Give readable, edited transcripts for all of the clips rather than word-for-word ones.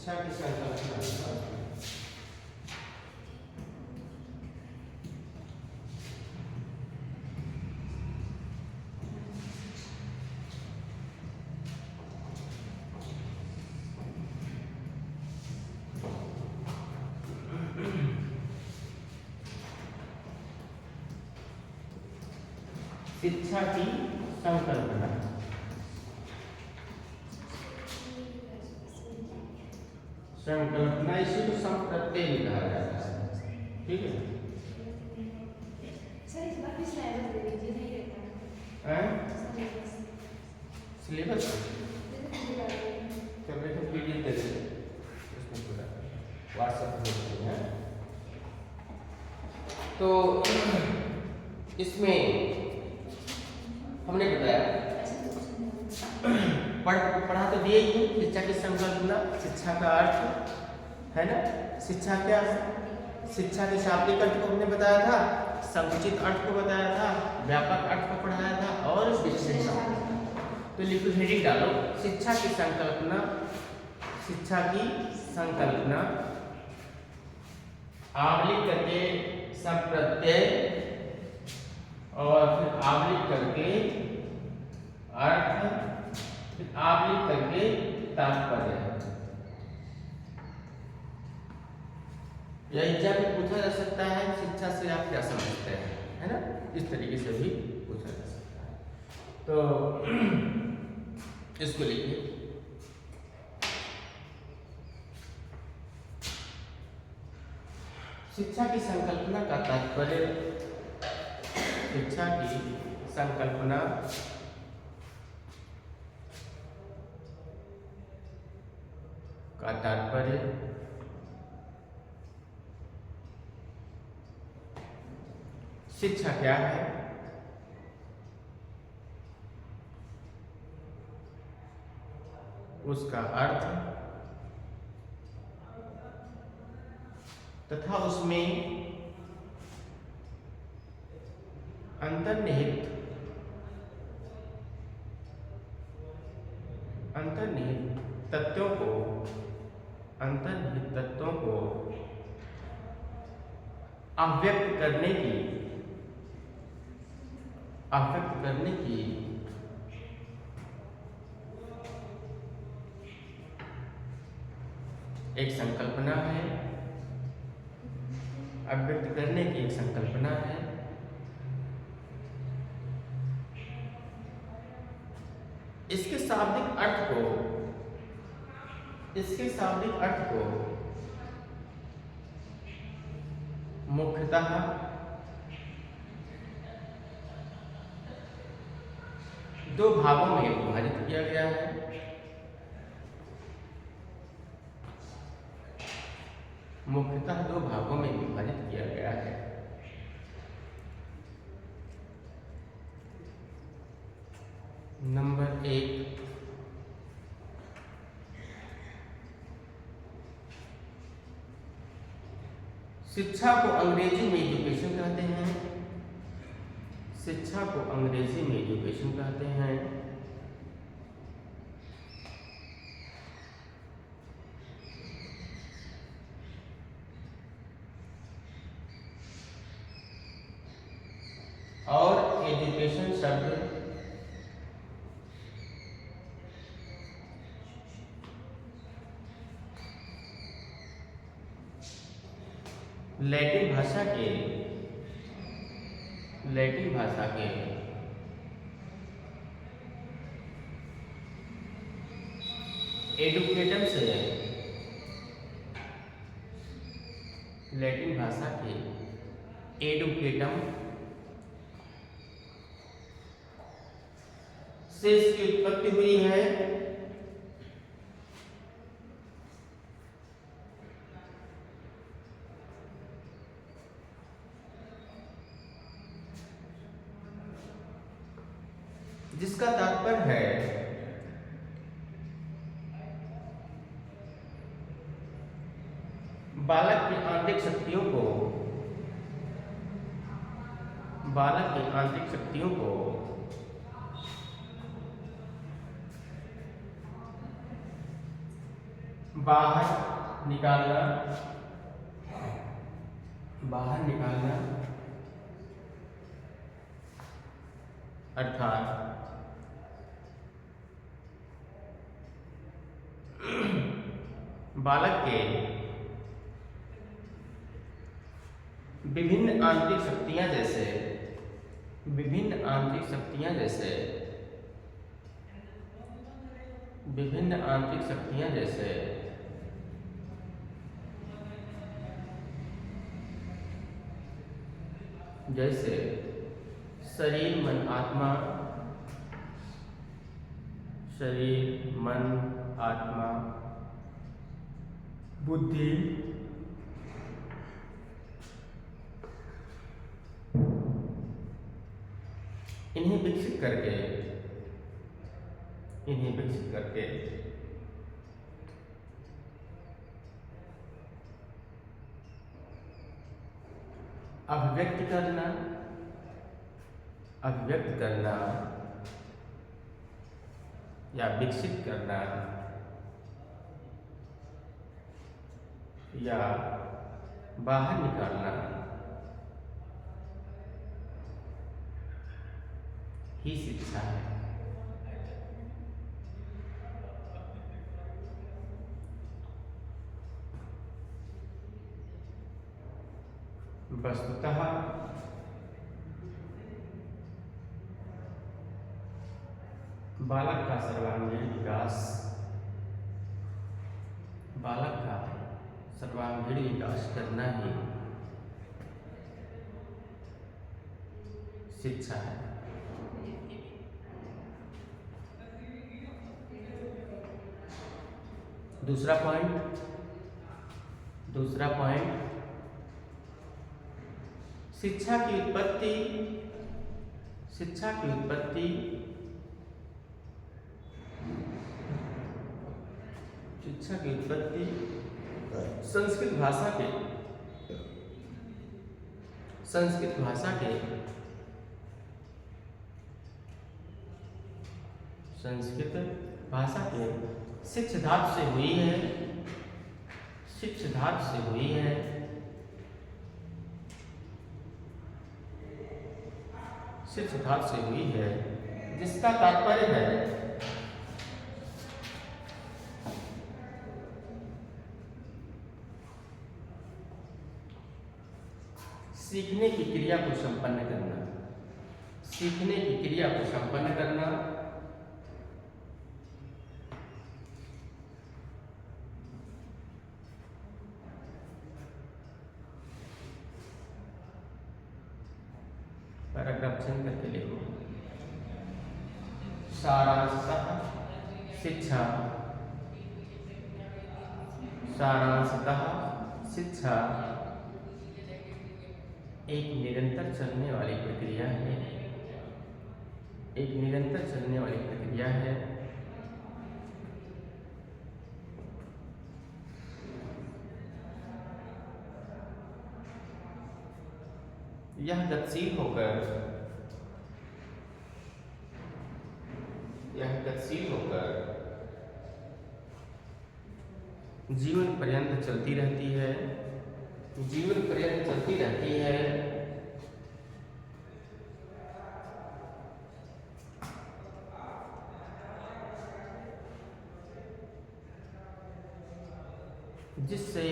शिक्षा की संकल्पना शिक्षा की संकल्पना संकल्पना इसी को संप्रत्यय भी कहा जाता है। ठीक है, सिलेबस कर रहे थे पीडीएफ दे देते उसमें पूरा व्हाट्सएप पे भेजते हैं। तो इसमें हमने बताया पढ़ा तो दिए ही है शिक्षा की संकल्पना, शिक्षा का अर्थ है ना। शिक्षा क्या, शिक्षा के शाब्दिक अर्थ को हमने बताया था, संकुचित अर्थ को बताया था, व्यापक अर्थ को पढ़ाया था और विशेष अर्थ। तो लिखो हेडिंग डालो शिक्षा की संकल्पना, शिक्षा की संकल्पना आवलिक करके संप्रत्यय और फिर आवलिक करके अर्थ, फिर आवलिक करके तात्पर्य। यह एग्जाम में पूछा जा सकता है शिक्षा से आप क्या समझते हैं, है ना, इस तरीके से भी पूछा जा सकता है। तो इसको लिखिए शिक्षा की संकल्पना का तात्पर्य, शिक्षा की संकल्पना का तात्पर्य शिक्षा क्या है, उसका अर्थ तथा उसमें अंतर्निहित तत्वों को, अंतर्निहित तत्वों को अव्यक्त करने की एक संकल्पना है, अव्यक्त करने की एक संकल्पना है। इसके शाब्दिक अर्थ को मुख्यतः दो भागों में विभाजित किया गया है। मुख्यतः दो भागों में विभाजित किया गया है। नंबर 1, शिक्षा को अंग्रेजी में एजुकेशन कहते हैं। शिक्षा को अंग्रेजी में एजुकेशन कहते हैं। और एजुकेशन शब्द लैटिन भाषा के एडुकेटम से, लैटिन भाषा के एडुकेटम से इसकी उत्पत्ति हुई है। जिसका तात्पर्य है बालक की आंतरिक शक्तियों को बाहर निकालना, बाहर निकालना अर्थात बालक के विभिन्न आंतरिक शक्तियां जैसे विभिन्न आंतरिक शक्तियां जैसे विभिन्न आंतरिक शक्तियां जैसे जैसे शरीर मन आत्मा, शरीर मन आत्मा बुद्धि इन्हें विकसित करके अभिव्यक्त करना या विकसित करना या बाहर निकालना ही शिक्षा है। वस्तुतः बालक का सर्वांगीण विकास करना ही शिक्षा है। दूसरा पॉइंट शिक्षा की उत्पत्ति संस्कृत भाषा के शिक्ष धातु से हुई है। जिसका तात्पर्य है सीखने की क्रिया को संपन्न करना। पैराग्राफ चेंज करके लिखो। सारांशतः शिक्षा एक निरंतर चलने वाली प्रक्रिया है। यह गतिशील होकर जीवन पर्यंत चलती रहती है। जिससे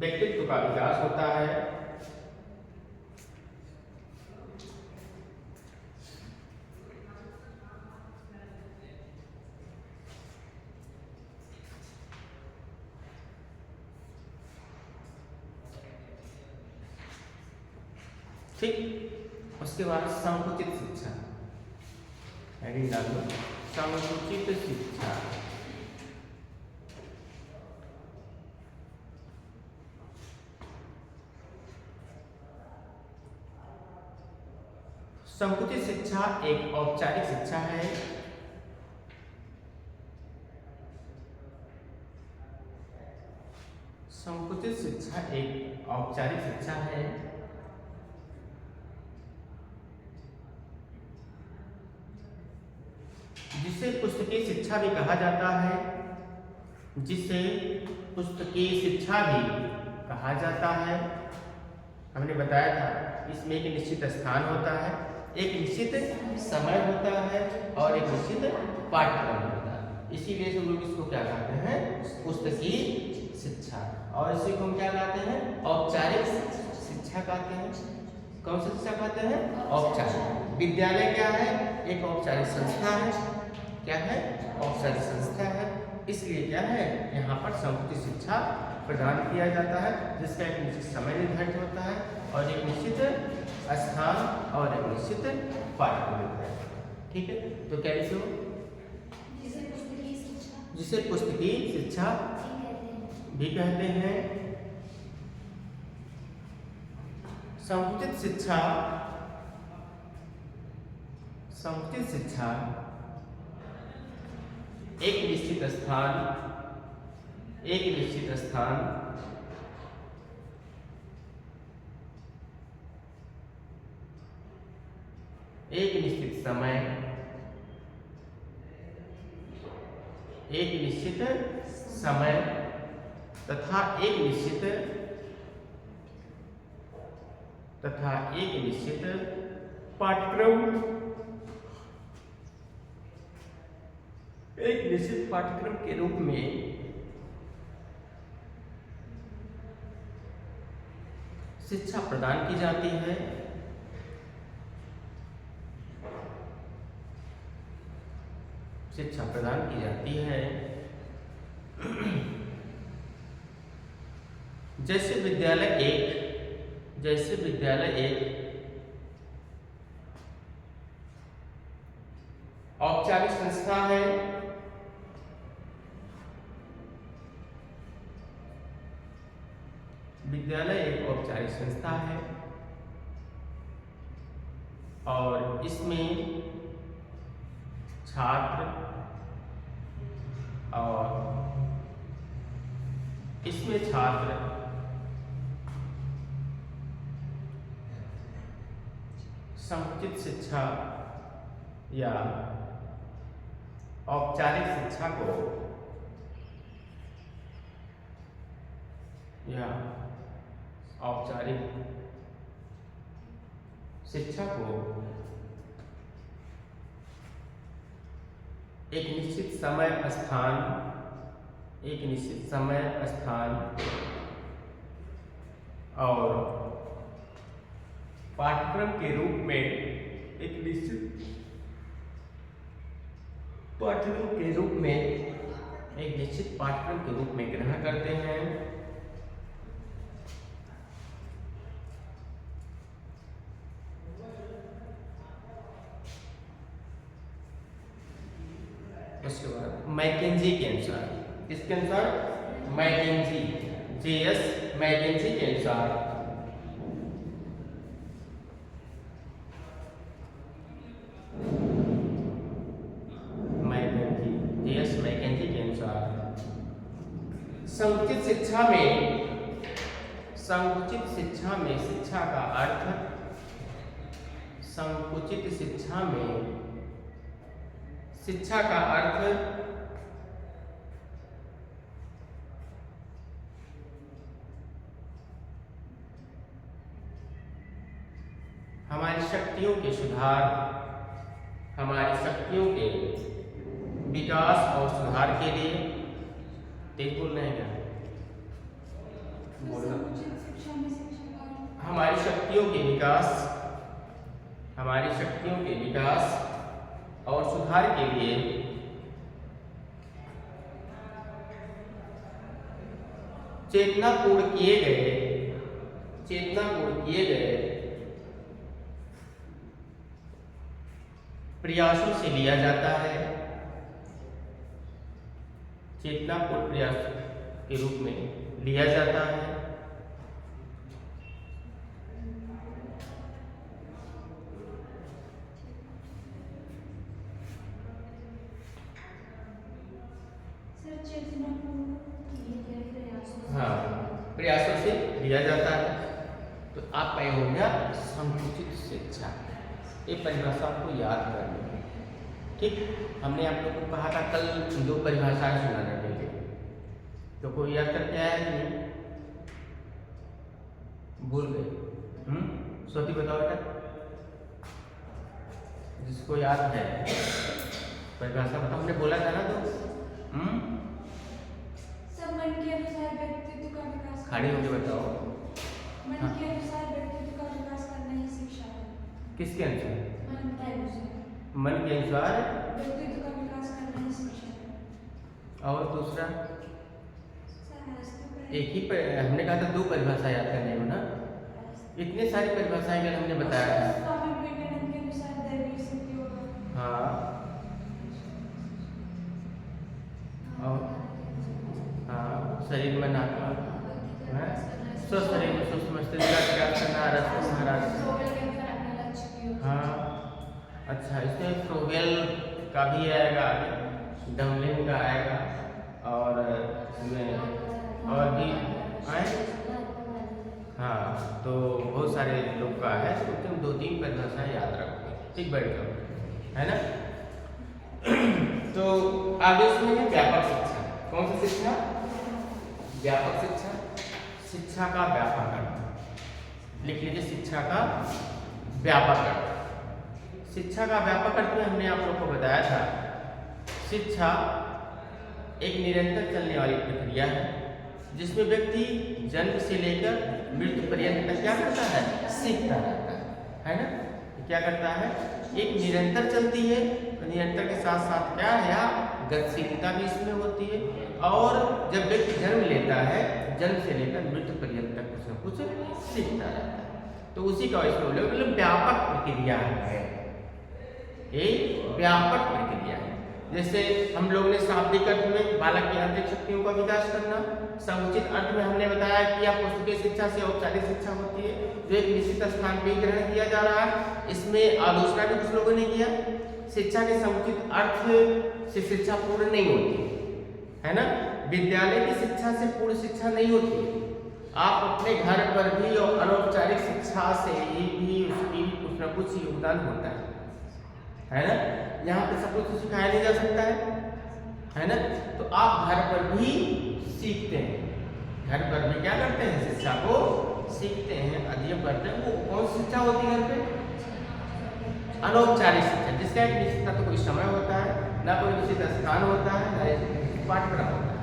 व्यक्तित्व का विकास होता है। ठीक, उसके बाद संकुचित शिक्षा। हेडिंग डालो, संकुचित शिक्षा। संकुचित शिक्षा एक औपचारिक शिक्षा है। संकुचित शिक्षा एक औपचारिक शिक्षा है जिसे पुस्तकीय शिक्षा भी कहा जाता है, जिसे पुस्तकीय शिक्षा भी कहा जाता है। हमने बताया था इसमें एक निश्चित स्थान होता है, एक निश्चित समय होता है और एक निश्चित पाठ्यक्रम होता है। इसीलिए हम लोग इसको क्या कहते हैं, पुस्तकीय शिक्षा। और इसी को हम क्या कहते हैं, औपचारिक शिक्षा कहते हैं। कौन सी शिक्षा कहते हैं, औपचारिक। विद्यालय क्या है, एक औपचारिक संस्था है। क्या है, औपचारिक संस्था है। इसलिए क्या है, यहाँ पर संकुचित शिक्षा प्रदान किया जाता है, जिसका एक निश्चित समय निर्धारित होता है और एक निश्चित स्थान और एक निश्चित पाठ्यक्रम होता है। ठीक है, तो क्या लिखो, जिसे पुस्तकीय शिक्षा भी कहते हैं। संकुचित शिक्षा, संकुचित शिक्षा एक निश्चित स्थान, एक निश्चित स्थान एक निश्चित समय, एक निश्चित समय तथा एक निश्चित पाठ्यक्रम, एक निश्चित पाठ्यक्रम के रूप में शिक्षा प्रदान की जाती है। शिक्षा प्रदान की जाती है। जैसे विद्यालय एक औपचारिक संस्था है। विद्यालय एक औपचारिक संस्था है और इसमें छात्र संकुचित शिक्षा या औपचारिक शिक्षा को एक निश्चित समय स्थान और पाठ्यक्रम के रूप में एक निश्चित पाठ्यक्रम के रूप में ग्रहण करते हैं। उसके बाद मैकेंजी के अनुसार, किसके अनुसार, मैकेंजी, J.S. मैकेंजी के अनुसार संकुचित शिक्षा में शिक्षा का अर्थ, संकुचित शिक्षा में शिक्षा का अर्थ हमारी शक्तियों के सुधार, हमारी शक्तियों के विकास और सुधार के लिए, तेज बोल रहे हैं क्या, बोलना, हमारी शक्तियों के विकास और सुधार के लिए चेतनापूर्ण किए गए प्रयासों से लिया जाता है। चेतनापूर्ण प्रयास के रूप में लिया जाता है। हाँ, प्रयासों से लिया जाता है। तो आपका ये हो गया संकुचित शिक्षा। ये परिभाषा आपको याद करनी है। ठीक, हमने आप लोग को कहा था कल 2 परिभाषाएं सुनाने के लिए, तो कोई याद करके आया कि नहीं? भूल गए? सोती बताओ बेटा, जिसको याद है परिभाषा बताओ। हमने बोला था ना, तो सब मन के अनुसार व्यक्तित्व का विकास, खड़े होके बताओ। मन के अनुसार व्यक्तित्व का विकास करना ही शिक्षा है। किसके अनुसार? मन के अनुसार, मन के अनुसार व्यक्तित्व का विकास करना ही शिक्षा है। और दूसरा एक ही हमने कहा था 2 परिभाषा याद करने को ना, इतने सारी परिभाषाएं कल हमने बताया था। स्वामी विवेकानंद के अनुसार दैवीय शक्ति होगा। हाँ, और हाँ, शरीर में आत्मा है, स्वस्थ शरीर में स्वस्थ मस्तिष्क का विकास करना, रस महाराज। हाँ, अच्छा, इसमें फ्रोवेल का भी आएगा, आगे डमलिन का आएगा, और इसमें और भी आए। हाँ, तो बहुत सारे लोग का है, तो तुम 2-3 परिभाषाएं याद रखो, ठीक, बैठ जाओ, है ना। तो आगे इसमें है व्यापक शिक्षा। कौन सी शिक्षा? व्यापक शिक्षा। शिक्षा का व्यापक अर्थ लिख लीजिए, शिक्षा का व्यापक अर्थ। शिक्षा का व्यापक अर्थ में हमने आप लोग को बताया था, शिक्षा एक निरंतर चलने वाली प्रक्रिया है, जिसमें व्यक्ति जन्म से लेकर मृत्यु पर्यंत तक क्या करता है? सीखता रहता है ना। क्या करता है? एक निरंतर चलती है, तो निरंतर के साथ साथ क्या है, गतिशीलता भी इसमें होती है, और जब व्यक्ति जन्म लेता है, जन्म से लेकर मृत्यु पर्यंत तक कुछ न कुछ सीखता रहता है। तो उसी का इसमें मतलब व्यापक प्रक्रिया है, एक व्यापक प्रक्रिया है। जैसे हम लोग ने शाब्दिक अर्थ में बालक की आंतरिक शक्तियों का विकास करना, समुचित अर्थ में हमने बताया कि आप पुस्तकीय शिक्षा से औपचारिक शिक्षा होती है, जो एक निश्चित स्थान पर ग्रहण किया जा रहा है। इसमें आलोचना भी कुछ लोगों ने किया, शिक्षा के समुचित अर्थ से शिक्षा पूर्ण नहीं होती है ना। विद्यालय की शिक्षा से पूर्ण शिक्षा नहीं होती। आप अपने घर पर भी और अनौपचारिक शिक्षा से भी उसकी कुछ न कुछ योगदान होता है ना। यहाँ पे सब कुछ सिखाया नहीं जा सकता है ना। तो आप घर पर भी सीखते हैं, घर पर भी क्या करते हैं? शिक्षा को सीखते हैं, अध्ययन करते हैं। वो कौन सी शिक्षा होती है घर पे? अनौपचारिक शिक्षा, जिसका एक निश्चित तो कोई समय होता है, ना कोई निश्चित स्थान होता है, ना पाठ्यक्रम होता है।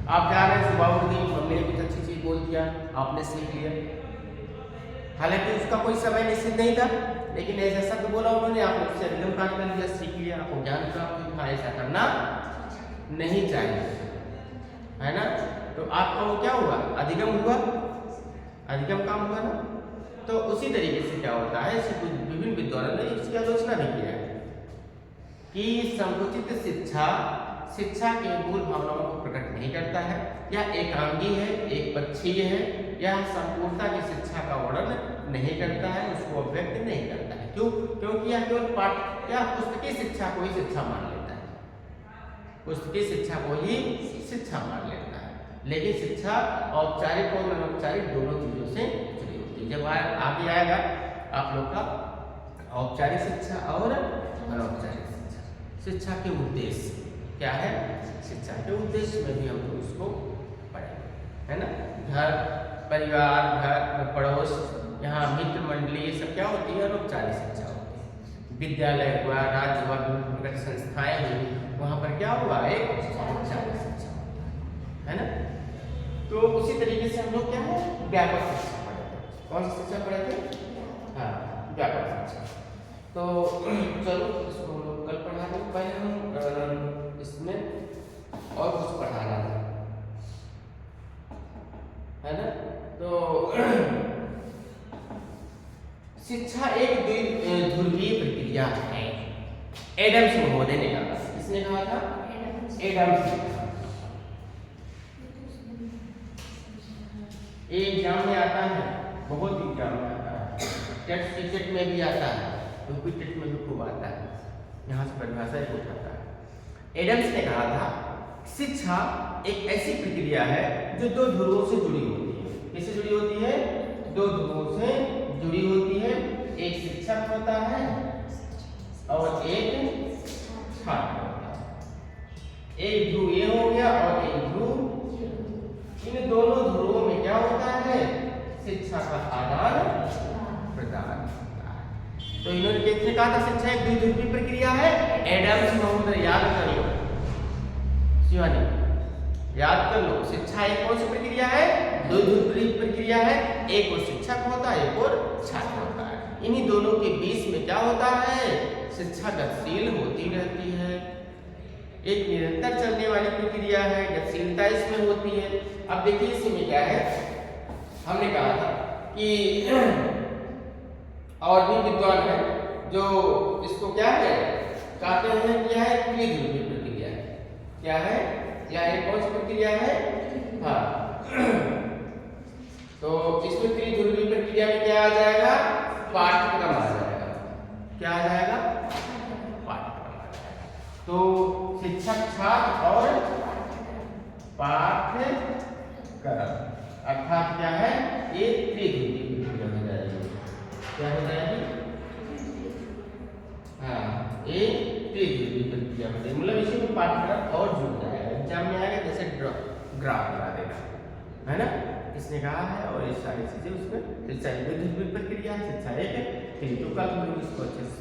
आप जा रहे हैं, सुबह उठ गई, मम्मी ने कुछ अच्छी चीज बोल दिया, आपने सीख लिया, हालांकि उसका कोई समय निश्चित नहीं था, लेकिन ऐसा शब्द बोला उन्होंने, आपने उससे अधिगम कार्य कर लिया, सीख लिया, आपको ज्ञान प्राप्त हुआ। ऐसा करना नहीं चाहिए, है ना। तो आपका वो क्या हुआ? अधिगम हुआ, अधिगम काम हुआ ना। तो उसी तरीके से क्या होता है, विभिन्न विद्वानों ने इसकी आलोचना भी किया है कि संकुचित शिक्षा शिक्षा के मूल भावनाओं को प्रकट नहीं करता है, या एकांगी है, एक पक्षीय है, या संपूर्णता की शिक्षा का वर्णन नहीं करता है, उसको अभिव्यक्त नहीं करता है। क्यों? क्योंकि यह केवल पुस्तकीय शिक्षा को ही शिक्षा मान लेता है, पुस्तकीय शिक्षा को ही शिक्षा मान लेता है। लेकिन शिक्षा औपचारिक और अनौपचारिक दोनों चीजों से जुड़ी होती है। जब आगे आएगा आप लोग का औपचारिक शिक्षा और अनौपचारिक शिक्षा, शिक्षा के उद्देश्य क्या है, शिक्षा के उद्देश्य में भी हम लोग इसको पढ़ेंगे, है ना। घर परिवार, घर पड़ोस, यहाँ मित्र मंडली, ये सब क्या होती है? अनौपचारिक शिक्षा होती है। विद्यालय हुआ, राज्य हुआ, विभिन्न प्रकार की संस्थाएं हुई, वहाँ पर क्या हुआ? एक औपचारिक शिक्षा, है ना। तो उसी तरीके से हम लोग क्या है? व्यापक शिक्षा पढ़े थे। कौन सी शिक्षा पढ़े थे? हाँ, व्यापक शिक्षा। तो चलो इसको हम लोग कल पढ़ा दें। पहले हम इसमें और कुछ पढ़ाना है ना। तो शिक्षा एक ध्रुवीय प्रक्रिया है, एडम्स महोदय ने कहा। किसने कहा था? एडम्स। एग्जाम में आता है, बहुत एग्जाम में आता है, टेस्ट क्रिकेट में भी आता है, यूपीटेट में भी खूब आता है, यहाँ से परिभाषा एक उठाता है। एडम्स ने कहा था शिक्षा एक ऐसी प्रक्रिया है जो 2 ध्रुवों से जुड़ी होती है। किससे जुड़ी होती है? 2 ध्रुवों से जुड़ी होती है। एक शिक्षक होता है और एक छात्र होता है। एक ध्रुव ये हो गया और एक ध्रुव, इन दोनों ध्रुवों में क्या होता है? शिक्षा का आदान प्रदान होता है। तो इन्होंने कैसे कहा था शिक्षा एक द्विध्रुवीय प्रक्रिया है? एडम्स महोदय याद कर लो, शिवानी याद कर लो, शिक्षा एक कौन सी प्रक्रिया है? द्विध्रुवीय प्रक्रिया है। एक और शिक्षक होता है, एक और छात्र होता है। इन्हीं दोनों के बीच में क्या होता है? शिक्षा गतिशील होती रहती है, एक निरंतर चलने वाली प्रक्रिया है, गतिशीलता इसमें होती है। अब देखिए इसमें क्या है, हमने कहा था कि और भी विद्वान है जो इसको क्या है कहते हैं, क्या है? त्रिध्रुवीय प्रक्रिया है। क्या है? क्या एक कौन सी प्रक्रिया है? हाँ तो इसमें त्रिध्रुवीय प्रक्रिया में क्या आ जाएगा? पाठ्यक्रम आ जाएगा। क्या आ जाएगा? पाठ्यक्रम आ जाएगा। तो शिक्षक छात्र और पाठ्यक्रम अर्थात क्या है? ये त्रिध्रुवीय प्रक्रिया हो जाएगी। क्या हो जाएगी? हाँ ये त्रिध्रुवीय प्रक्रिया हो जाएगी, मतलब इसी में पाठ्यक्रम और जुड़ जाएगा। एग्जाम में आएगा जैसे ग्राफ बना देगा, है ना? इसने कहा है और ये सारी चीजें उसमें शिक्षा एक द्विध्रुवीय प्रक्रिया, शिक्षा एक है। तो कल हम लोग इसको अच्छे से